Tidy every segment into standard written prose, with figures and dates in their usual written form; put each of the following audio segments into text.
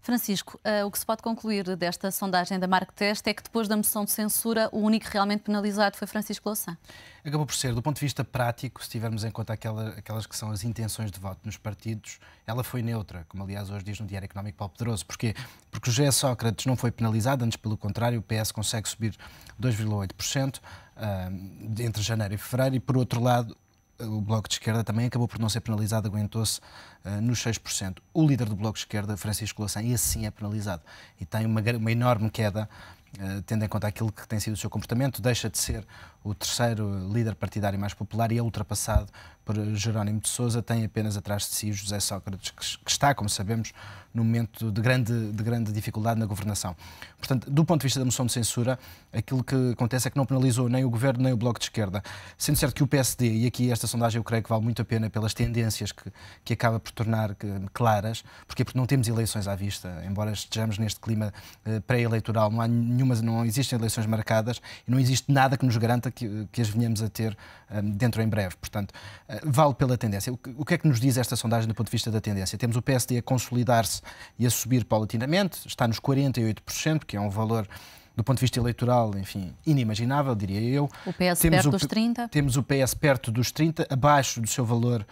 Francisco, o que se pode concluir desta sondagem da Marktest é que depois da moção de censura o único realmente penalizado foi Francisco Louçã. Acabou por ser, do ponto de vista prático, se tivermos em conta aquelas que são as intenções de voto nos partidos, ela foi neutra, como aliás hoje diz no Diário Económico Paulo Pedroso. Porquê? Porque o José Sócrates não foi penalizado, antes pelo contrário, o PS consegue subir 2,8% entre janeiro e fevereiro, e por outro lado o Bloco de Esquerda também acabou por não ser penalizado, aguentou-se nos 6%. O líder do Bloco de Esquerda, Francisco Louçã, esse sim é penalizado e tem uma enorme queda, tendo em conta aquilo que tem sido o seu comportamento. Deixa de ser o terceiro líder partidário mais popular e é ultrapassado por Jerónimo de Sousa. Tem apenas atrás de si José Sócrates, que está, como sabemos, num momento de grande dificuldade na governação. Portanto, do ponto de vista da moção de censura, aquilo que acontece é que não penalizou nem o Governo nem o Bloco de Esquerda. Sendo certo que o PSD, e aqui esta sondagem eu creio que vale muito a pena pelas tendências que acaba por tornar claras, porque não temos eleições à vista, embora estejamos neste clima pré-eleitoral, não existem eleições marcadas e não existe nada que nos garanta que as venhamos a ter dentro em breve. Portanto, vale pela tendência. O que é que nos diz esta sondagem do ponto de vista da tendência? Temos o PSD a consolidar-se e a subir paulatinamente, está nos 48%, que é um valor, do ponto de vista eleitoral, enfim, inimaginável, diria eu. O PS perto dos 30%. Temos o PS perto dos 30%, abaixo do seu valor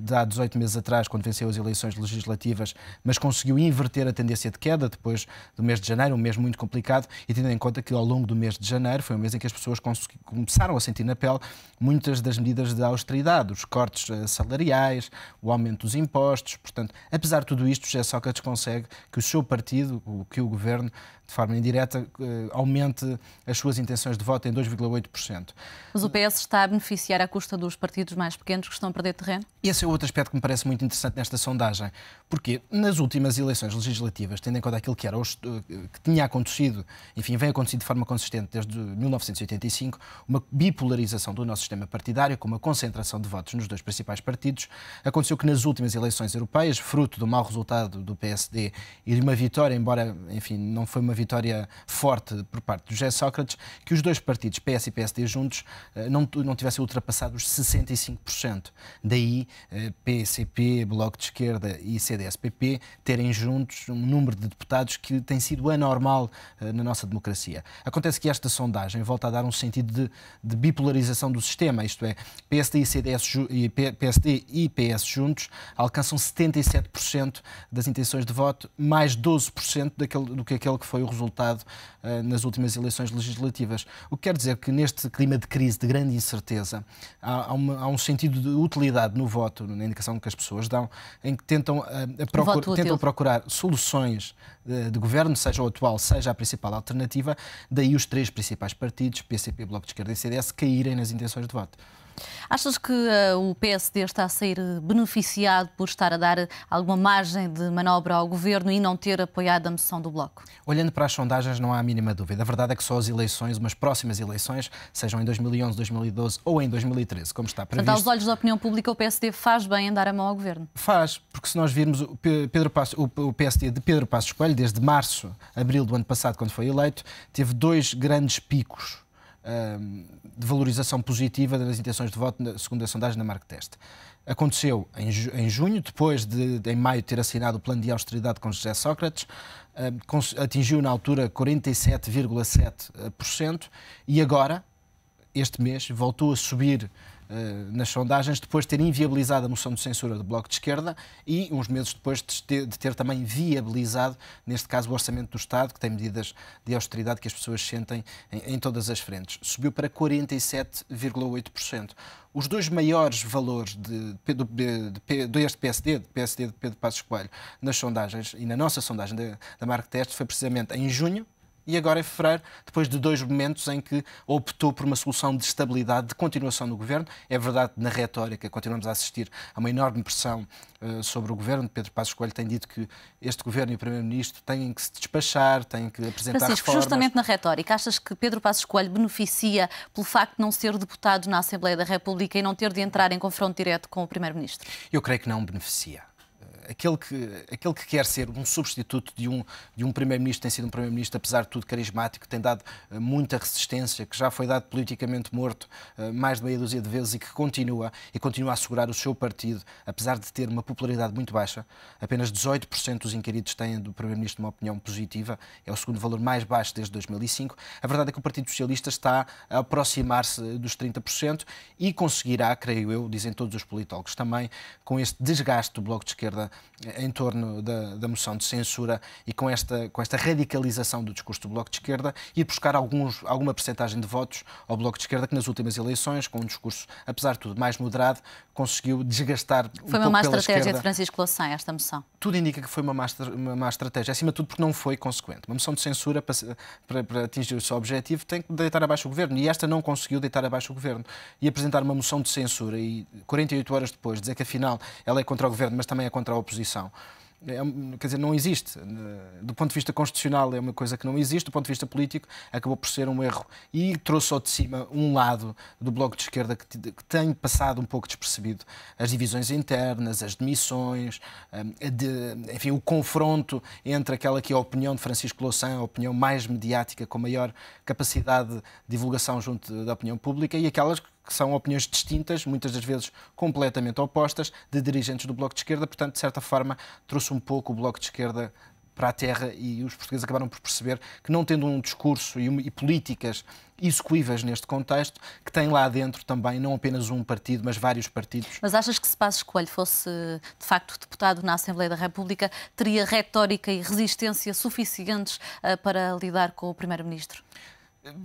de há 18 meses atrás, quando venceu as eleições legislativas, mas conseguiu inverter a tendência de queda depois do mês de janeiro, um mês muito complicado, e tendo em conta que ao longo do mês de janeiro foi um mês em que as pessoas começaram a sentir na pele muitas das medidas de austeridade, os cortes salariais, o aumento dos impostos. Portanto, apesar de tudo isto, José Sócrates consegue que o seu partido, que o governo, de forma indireta, aumente as suas intenções de voto em 2,8%. Mas o PS está a beneficiar à custa dos partidos mais pequenos que estão a perder terreno? Esse é outro aspecto que me parece muito interessante nesta sondagem, porque nas últimas eleições legislativas, tendo em conta aquilo que tinha acontecido, enfim, vem acontecendo de forma consistente desde 1985, uma bipolarização do nosso sistema partidário, com uma concentração de votos nos dois principais partidos. Aconteceu que nas últimas eleições europeias, fruto do mau resultado do PSD e de uma vitória, embora, enfim, não foi uma vitória forte por parte de José Sócrates, que os dois partidos, PS e PSD juntos, não tivessem ultrapassado os 65%. Daí, PCP, Bloco de Esquerda e CDS-PP terem juntos um número de deputados que tem sido anormal na nossa democracia. Acontece que esta sondagem volta a dar um sentido de bipolarização do sistema, isto é, PSD e PS juntos alcançam 77% das intenções de voto, mais 12% do que aquele que foi o resultado nas últimas eleições legislativas. O que quer dizer que neste clima de crise, de grande incerteza, há um sentido de utilidade no voto, na indicação que as pessoas dão, em que tentam procurar soluções de governo, seja o atual, seja a principal alternativa, daí os três principais partidos, PCP, Bloco de Esquerda e CDS, caírem nas intenções de voto. Achas que o PSD está a sair beneficiado por estar a dar alguma margem de manobra ao governo e não ter apoiado a moção do Bloco? Olhando para as sondagens, não há a mínima dúvida. A verdade é que só as eleições, umas próximas eleições, sejam em 2011, 2012 ou em 2013, como está previsto... Portanto, aos olhos da opinião pública, o PSD faz bem em dar a mão ao governo? Faz, porque se nós virmos o PSD de Pedro Passos Coelho, desde março, abril do ano passado, quando foi eleito, teve dois grandes picos de valorização positiva das intenções de voto, segundo a sondagem da Marktest. Aconteceu em junho, depois de em maio ter assinado o plano de austeridade com José Sócrates, atingiu na altura 47,7% e agora, este mês, voltou a subir nas sondagens, depois de ter inviabilizado a moção de censura do Bloco de Esquerda e uns meses depois de ter também viabilizado, neste caso, o Orçamento do Estado, que tem medidas de austeridade que as pessoas sentem em todas as frentes. Subiu para 47,8%. Os dois maiores valores deste PSD de Pedro Passos Coelho, nas sondagens e na nossa sondagem da Marktest, foi precisamente em junho e agora em fevereiro, depois de dois momentos em que optou por uma solução de estabilidade, de continuação do governo. É verdade que na retórica continuamos a assistir a uma enorme pressão sobre o governo. Pedro Passos Coelho tem dito que este governo e o Primeiro-Ministro têm que se despachar, têm que apresentar Francisco, reformas. Justamente na retórica, achas que Pedro Passos Coelho beneficia pelo facto de não ser deputado na Assembleia da República e não ter de entrar em confronto direto com o Primeiro-Ministro? Eu creio que não beneficia. aquele que quer ser um substituto de um primeiro-ministro, tem sido um primeiro-ministro, apesar de tudo, carismático, que tem dado muita resistência, que já foi dado politicamente morto mais de meia dúzia de vezes e que continua a assegurar o seu partido, apesar de ter uma popularidade muito baixa. Apenas 18% dos inquiridos têm do primeiro-ministro uma opinião positiva, é o segundo valor mais baixo desde 2005. A verdade é que o Partido Socialista está a aproximar-se dos 30% e conseguirá, creio eu, dizem todos os politólogos também, com este desgaste do Bloco de Esquerda em torno da moção de censura e com esta radicalização do discurso do Bloco de Esquerda, ir buscar alguma percentagem de votos ao Bloco de Esquerda, que nas últimas eleições, com um discurso, apesar de tudo, mais moderado, conseguiu desgastar um pouco pela esquerda. Foi uma má estratégia de Francisco Louçã esta moção? Tudo indica que foi uma má estratégia, acima de tudo porque não foi consequente. Uma moção de censura, para atingir o seu objetivo, tem que deitar abaixo o governo, e esta não conseguiu deitar abaixo o governo. E apresentar uma moção de censura e 48 horas depois dizer que afinal ela é contra o governo, mas também é contra a oposição. Quer dizer, não existe. Do ponto de vista constitucional é uma coisa que não existe, do ponto de vista político acabou por ser um erro e trouxe ao de cima um lado do Bloco de Esquerda que tem passado um pouco despercebido. As divisões internas, as demissões, enfim, o confronto entre aquela que é a opinião de Francisco Louçã, a opinião mais mediática, com maior capacidade de divulgação junto da opinião pública, e aquelas que são opiniões distintas, muitas das vezes completamente opostas, de dirigentes do Bloco de Esquerda. Portanto, de certa forma, trouxe um pouco o Bloco de Esquerda para a terra, e os portugueses acabaram por perceber que, não tendo um discurso e políticas execuíveis neste contexto, que tem lá dentro também não apenas um partido, mas vários partidos. Mas achas que se Passos Coelho fosse, de facto, deputado na Assembleia da República, teria retórica e resistência suficientes para lidar com o Primeiro-Ministro?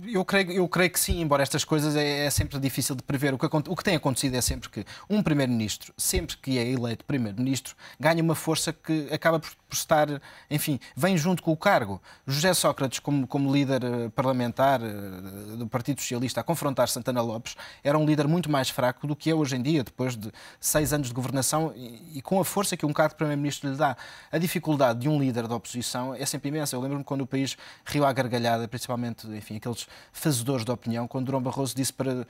Eu creio que sim, embora estas coisas é sempre difícil de prever. O que tem acontecido é sempre que um primeiro-ministro, sempre que é eleito primeiro-ministro, ganha uma força que acaba por estar, enfim, vem junto com o cargo. José Sócrates, como líder parlamentar do Partido Socialista, a confrontar Santana Lopes, era um líder muito mais fraco do que é hoje em dia, depois de 6 anos de governação e com a força que um cargo de primeiro-ministro lhe dá. A dificuldade de um líder da oposição é sempre imensa. Eu lembro-me quando o país riu à gargalhada, principalmente, enfim, aqueles fazedores de opinião, quando Durão Barroso disse para,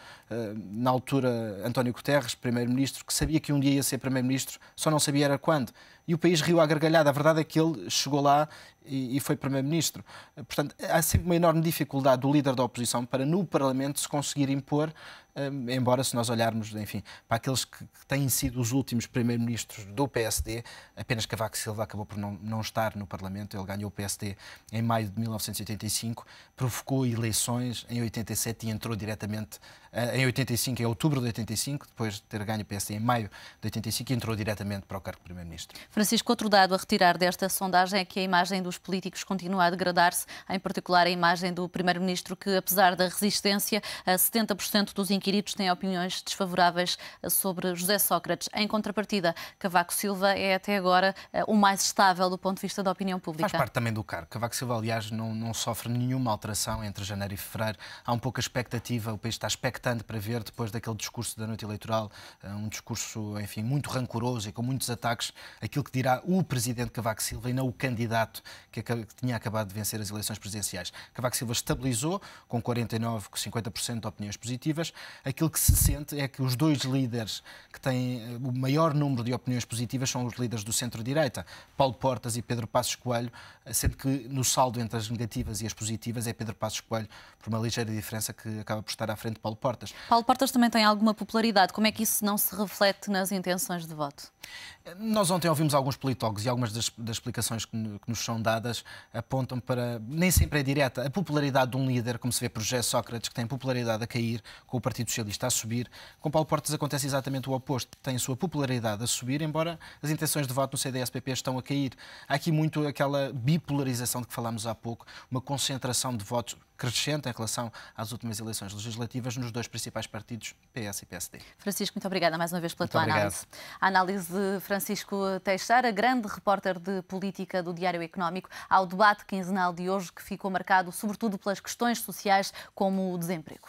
na altura, António Guterres, primeiro-ministro, que sabia que um dia ia ser primeiro-ministro, só não sabia era quando. E o país riu à gargalhada. A verdade é que ele chegou lá e foi primeiro-ministro. Portanto, há sempre uma enorme dificuldade do líder da oposição para, no Parlamento, se conseguir impor, embora, se nós olharmos, enfim, para aqueles que têm sido os últimos primeiro-ministros do PSD, apenas Cavaco Silva acabou por não estar no Parlamento. Ele ganhou o PSD em maio de 1985, provocou eleições em 87 e entrou diretamente em 85, em outubro de 85, depois de ter ganho o PSD em maio de 85, e entrou diretamente para o cargo de primeiro-ministro. Francisco, outro dado a retirar desta sondagem é que a imagem dos políticos continua a degradar-se, em particular a imagem do primeiro-ministro, que, apesar da resistência, 70% dos inquiridos têm opiniões desfavoráveis sobre José Sócrates. Em contrapartida, Cavaco Silva é até agora o mais estável do ponto de vista da opinião pública. Faz parte também do cargo. Cavaco Silva, aliás, não sofre nenhuma alteração entre janeiro e fevereiro. Há um pouco a expectativa, o país está expectante para ver, depois daquele discurso da noite eleitoral, um discurso, enfim, muito rancoroso e com muitos ataques, aquilo que dirá o presidente Cavaco Silva e não o candidato que tinha acabado de vencer as eleições presidenciais. Cavaco Silva estabilizou com 49, com 50% de opiniões positivas. Aquilo que se sente é que os dois líderes que têm o maior número de opiniões positivas são os líderes do centro-direita, Paulo Portas e Pedro Passos Coelho, sendo que no saldo entre as negativas e as positivas é Pedro Passos Coelho, por uma ligeira diferença, que acaba por estar à frente de Paulo Portas. Paulo Portas também tem alguma popularidade. Como é que isso não se reflete nas intenções de voto? Nós ontem ouvimos alguns politólogos e algumas das explicações que nos são dadas apontam para, nem sempre é direta, a popularidade de um líder, como se vê por José Sócrates, que tem popularidade a cair, com o Partido Socialista a subir. Com Paulo Portas acontece exatamente o oposto. Tem a sua popularidade a subir, embora as intenções de voto no CDS-PP estão a cair. Há aqui muito aquela bipolarização de que falámos há pouco, uma concentração de votos crescente em relação às últimas eleições legislativas nos dois principais partidos, PS e PSD. Francisco, muito obrigada mais uma vez pela tua obrigado. Análise. A análise de Francisco Teixeira, grande repórter de política do Diário Económico, ao debate quinzenal de hoje, que ficou marcado sobretudo pelas questões sociais como o desemprego.